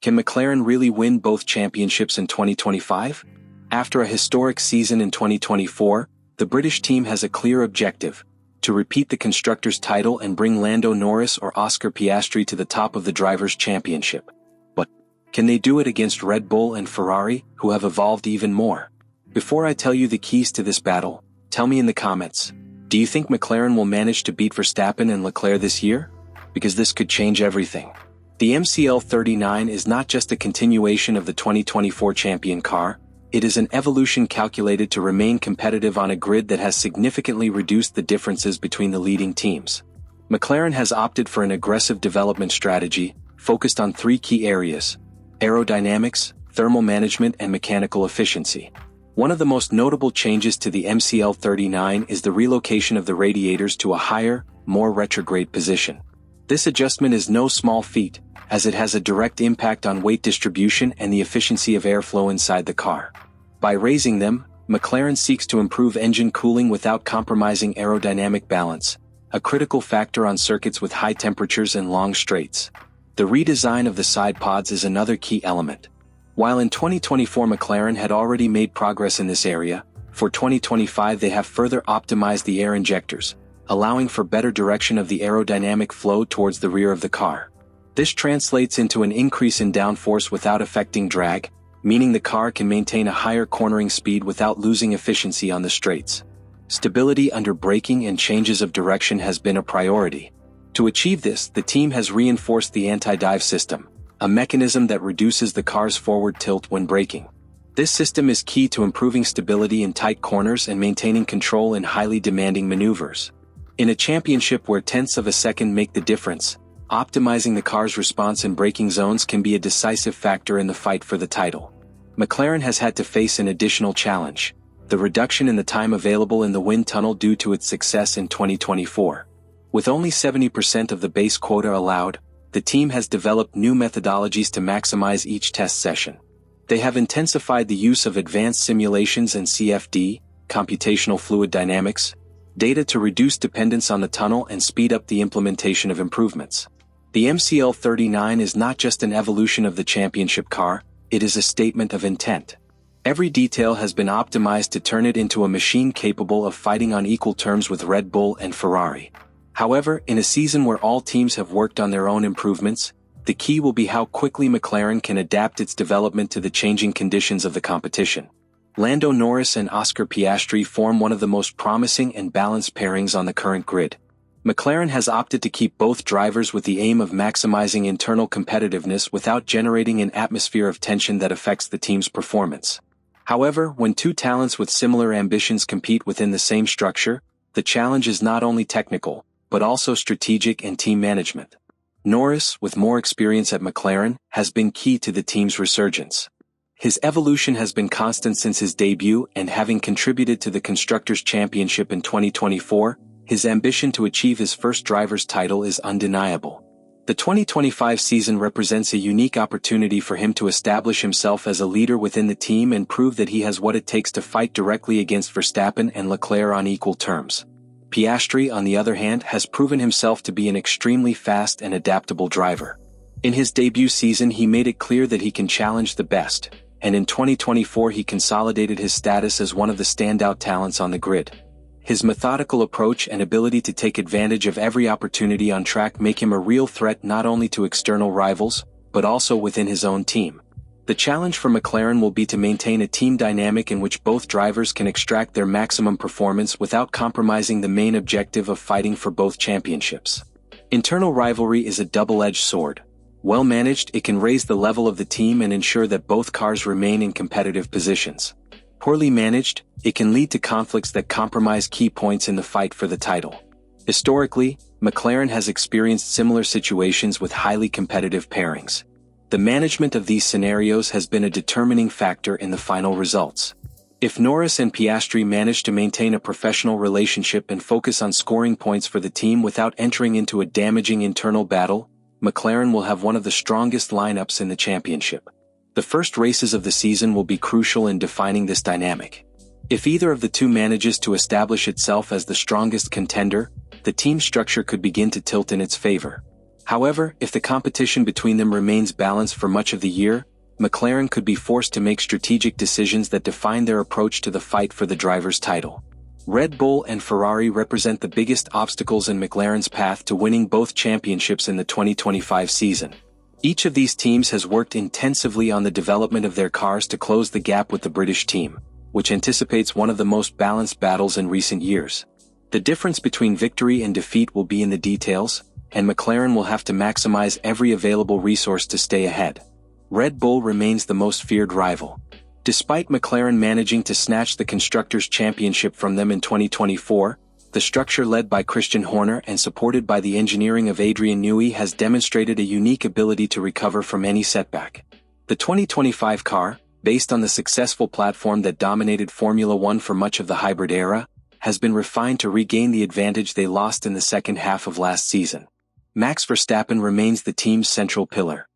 Can McLaren really win both championships in 2025? After a historic season in 2024, the British team has a clear objective: to repeat the Constructors' title and bring Lando Norris or Oscar Piastri to the top of the Drivers' Championship. But can they do it against Red Bull and Ferrari, who have evolved even more? Before I tell you the keys to this battle, tell me in the comments, do you think McLaren will manage to beat Verstappen and Leclerc this year? Because this could change everything. The MCL39 is not just a continuation of the 2024 champion car, it is an evolution calculated to remain competitive on a grid that has significantly reduced the differences between the leading teams. McLaren has opted for an aggressive development strategy, focused on three key areas: aerodynamics, thermal management, and mechanical efficiency. One of the most notable changes to the MCL39 is the relocation of the radiators to a higher, more retrograde position. This adjustment is no small feat, as it has a direct impact on weight distribution and the efficiency of airflow inside the car. By raising them, McLaren seeks to improve engine cooling without compromising aerodynamic balance, a critical factor on circuits with high temperatures and long straights. The redesign of the side pods is another key element. While in 2024 McLaren had already made progress in this area, for 2025 they have further optimized the air injectors, allowing for better direction of the aerodynamic flow towards the rear of the car. This translates into an increase in downforce without affecting drag, meaning the car can maintain a higher cornering speed without losing efficiency on the straights. Stability under braking and changes of direction has been a priority. To achieve this, the team has reinforced the anti-dive system, a mechanism that reduces the car's forward tilt when braking. This system is key to improving stability in tight corners and maintaining control in highly demanding maneuvers. In a championship where tenths of a second make the difference, optimizing the car's response in braking zones can be a decisive factor in the fight for the title. McLaren has had to face an additional challenge: the reduction in the time available in the wind tunnel due to its success in 2024. With only 70% of the base quota allowed, the team has developed new methodologies to maximize each test session. They have intensified the use of advanced simulations and CFD, computational fluid dynamics, data to reduce dependence on the tunnel and speed up the implementation of improvements. The MCL39 is not just an evolution of the championship car, it is a statement of intent. Every detail has been optimized to turn it into a machine capable of fighting on equal terms with Red Bull and Ferrari. However, in a season where all teams have worked on their own improvements, the key will be how quickly McLaren can adapt its development to the changing conditions of the competition. Lando Norris and Oscar Piastri form one of the most promising and balanced pairings on the current grid. McLaren has opted to keep both drivers with the aim of maximizing internal competitiveness without generating an atmosphere of tension that affects the team's performance. However, when two talents with similar ambitions compete within the same structure, the challenge is not only technical, but also strategic and team management. Norris, with more experience at McLaren, has been key to the team's resurgence. His evolution has been constant since his debut, and having contributed to the Constructors' Championship in 2024, his ambition to achieve his first driver's title is undeniable. The 2025 season represents a unique opportunity for him to establish himself as a leader within the team and prove that he has what it takes to fight directly against Verstappen and Leclerc on equal terms. Piastri, on the other hand, has proven himself to be an extremely fast and adaptable driver. In his debut season he made it clear that he can challenge the best, and in 2024 he consolidated his status as one of the standout talents on the grid. His methodical approach and ability to take advantage of every opportunity on track make him a real threat not only to external rivals, but also within his own team. The challenge for McLaren will be to maintain a team dynamic in which both drivers can extract their maximum performance without compromising the main objective of fighting for both championships. Internal rivalry is a double-edged sword. Well managed, it can raise the level of the team and ensure that both cars remain in competitive positions. Poorly managed, it can lead to conflicts that compromise key points in the fight for the title. Historically, McLaren has experienced similar situations with highly competitive pairings. The management of these scenarios has been a determining factor in the final results. If Norris and Piastri manage to maintain a professional relationship and focus on scoring points for the team without entering into a damaging internal battle, McLaren will have one of the strongest lineups in the championship. The first races of the season will be crucial in defining this dynamic. If either of the two manages to establish itself as the strongest contender, the team structure could begin to tilt in its favor. However, if the competition between them remains balanced for much of the year, McLaren could be forced to make strategic decisions that define their approach to the fight for the driver's title. Red Bull and Ferrari represent the biggest obstacles in McLaren's path to winning both championships in the 2025 season. Each of these teams has worked intensively on the development of their cars to close the gap with the British team, which anticipates one of the most balanced battles in recent years. The difference between victory and defeat will be in the details, and McLaren will have to maximize every available resource to stay ahead. Red Bull remains the most feared rival. Despite McLaren managing to snatch the Constructors' Championship from them in 2024, the structure led by Christian Horner and supported by the engineering of Adrian Newey has demonstrated a unique ability to recover from any setback. The 2025 car, based on the successful platform that dominated Formula One for much of the hybrid era, has been refined to regain the advantage they lost in the second half of last season. Max Verstappen remains the team's central pillar.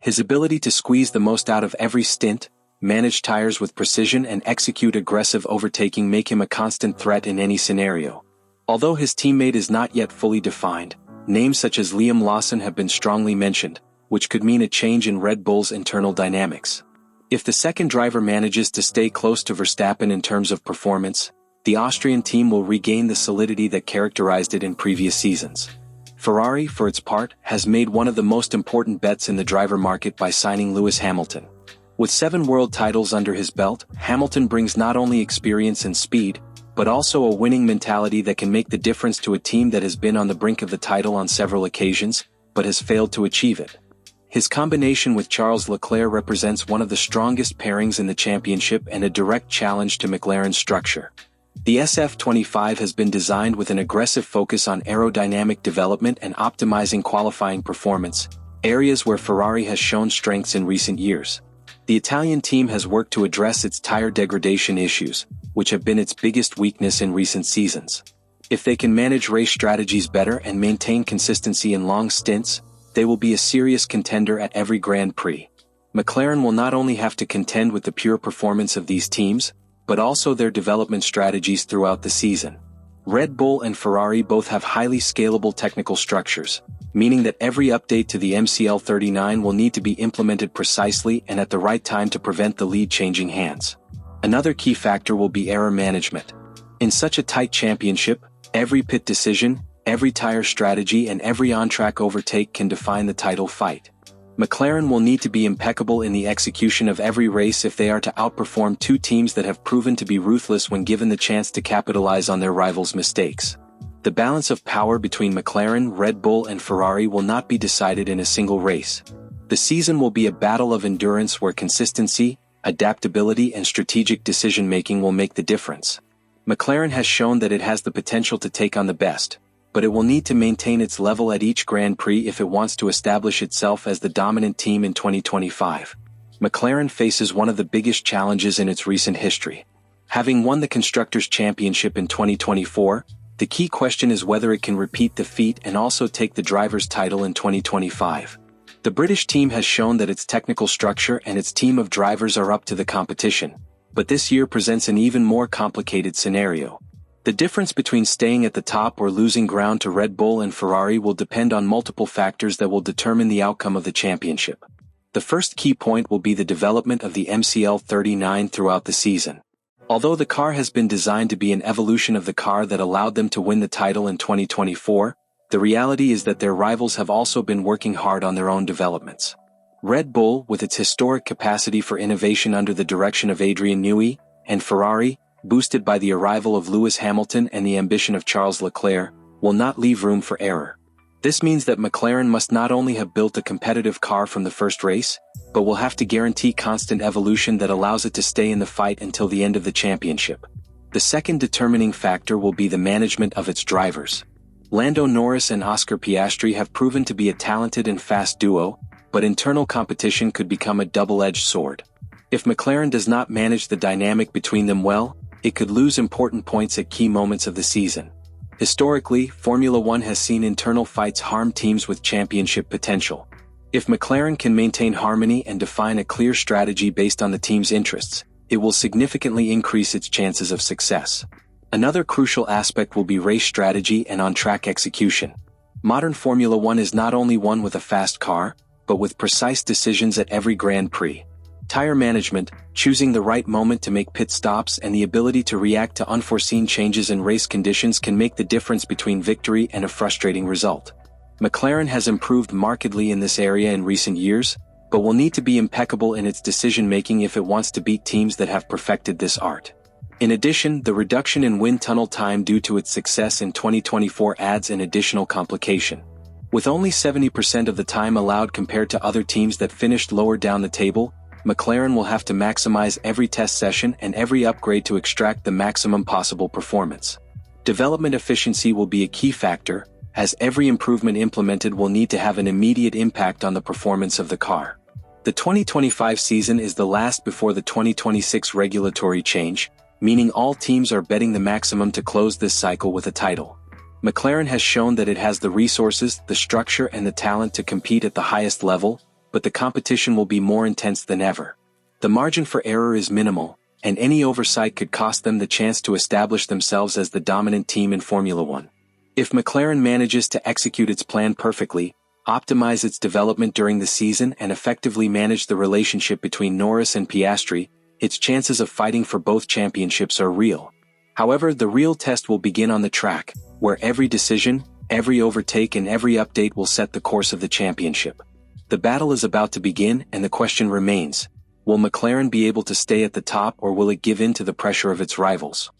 His ability to squeeze the most out of every stint, manage tires with precision and execute aggressive overtaking make him a constant threat in any scenario. Although his teammate is not yet fully defined, names such as Liam Lawson have been strongly mentioned, which could mean a change in Red Bull's internal dynamics. If the second driver manages to stay close to Verstappen in terms of performance, the Austrian team will regain the solidity that characterized it in previous seasons. Ferrari, for its part, has made one of the most important bets in the driver market by signing Lewis Hamilton. With 7 world titles under his belt, Hamilton brings not only experience and speed, but also a winning mentality that can make the difference to a team that has been on the brink of the title on several occasions, but has failed to achieve it. His combination with Charles Leclerc represents one of the strongest pairings in the championship and a direct challenge to McLaren's structure. The SF25 has been designed with an aggressive focus on aerodynamic development and optimizing qualifying performance, areas where Ferrari has shown strengths in recent years. The Italian team has worked to address its tire degradation issues, which have been its biggest weakness in recent seasons. If they can manage race strategies better and maintain consistency in long stints, they will be a serious contender at every Grand Prix. McLaren will not only have to contend with the pure performance of these teams, but also their development strategies throughout the season. Red Bull and Ferrari both have highly scalable technical structures, meaning that every update to the MCL39 will need to be implemented precisely and at the right time to prevent the lead changing hands. Another key factor will be error management. In such a tight championship, every pit decision, every tire strategy and every on-track overtake can define the title fight. McLaren will need to be impeccable in the execution of every race if they are to outperform 2 teams that have proven to be ruthless when given the chance to capitalize on their rivals' mistakes. The balance of power between McLaren, Red Bull and Ferrari will not be decided in a single race. The season will be a battle of endurance where consistency, adaptability and strategic decision-making will make the difference. McLaren has shown that it has the potential to take on the best, but it will need to maintain its level at each Grand Prix if it wants to establish itself as the dominant team in 2025. McLaren faces one of the biggest challenges in its recent history. Having won the Constructors' Championship in 2024, the key question is whether it can repeat the feat and also take the driver's title in 2025. The British team has shown that its technical structure and its team of drivers are up to the competition, but this year presents an even more complicated scenario. The difference between staying at the top or losing ground to Red Bull and Ferrari will depend on multiple factors that will determine the outcome of the championship. The first key point will be the development of the MCL39 throughout the season. Although the car has been designed to be an evolution of the car that allowed them to win the title in 2024, the reality is that their rivals have also been working hard on their own developments. Red Bull, with its historic capacity for innovation under the direction of Adrian Newey, and Ferrari, boosted by the arrival of Lewis Hamilton and the ambition of Charles Leclerc, will not leave room for error. This means that McLaren must not only have built a competitive car from the first race, but will have to guarantee constant evolution that allows it to stay in the fight until the end of the championship. The second determining factor will be the management of its drivers. Lando Norris and Oscar Piastri have proven to be a talented and fast duo, but internal competition could become a double-edged sword. If McLaren does not manage the dynamic between them well, it could lose important points at key moments of the season. Historically, Formula One has seen internal fights harm teams with championship potential. If McLaren can maintain harmony and define a clear strategy based on the team's interests, it will significantly increase its chances of success. Another crucial aspect will be race strategy and on-track execution. Modern Formula One is not only one with a fast car, but with precise decisions at every Grand Prix. Tire management, choosing the right moment to make pit stops, and the ability to react to unforeseen changes in race conditions can make the difference between victory and a frustrating result. McLaren has improved markedly in this area in recent years, but will need to be impeccable in its decision-making if it wants to beat teams that have perfected this art. In addition, the reduction in wind tunnel time due to its success in 2024 adds an additional complication. With only 70% of the time allowed compared to other teams that finished lower down the table, McLaren will have to maximize every test session and every upgrade to extract the maximum possible performance. Development efficiency will be a key factor, as every improvement implemented will need to have an immediate impact on the performance of the car. The 2025 season is the last before the 2026 regulatory change, meaning all teams are betting the maximum to close this cycle with a title. McLaren has shown that it has the resources, the structure, and the talent to compete at the highest level, but the competition will be more intense than ever. The margin for error is minimal, and any oversight could cost them the chance to establish themselves as the dominant team in Formula One. If McLaren manages to execute its plan perfectly, optimize its development during the season, and effectively manage the relationship between Norris and Piastri, its chances of fighting for both championships are real. However, the real test will begin on the track, where every decision, every overtake, and every update will set the course of the championship. The battle is about to begin, and the question remains: will McLaren be able to stay at the top, or will it give in to the pressure of its rivals?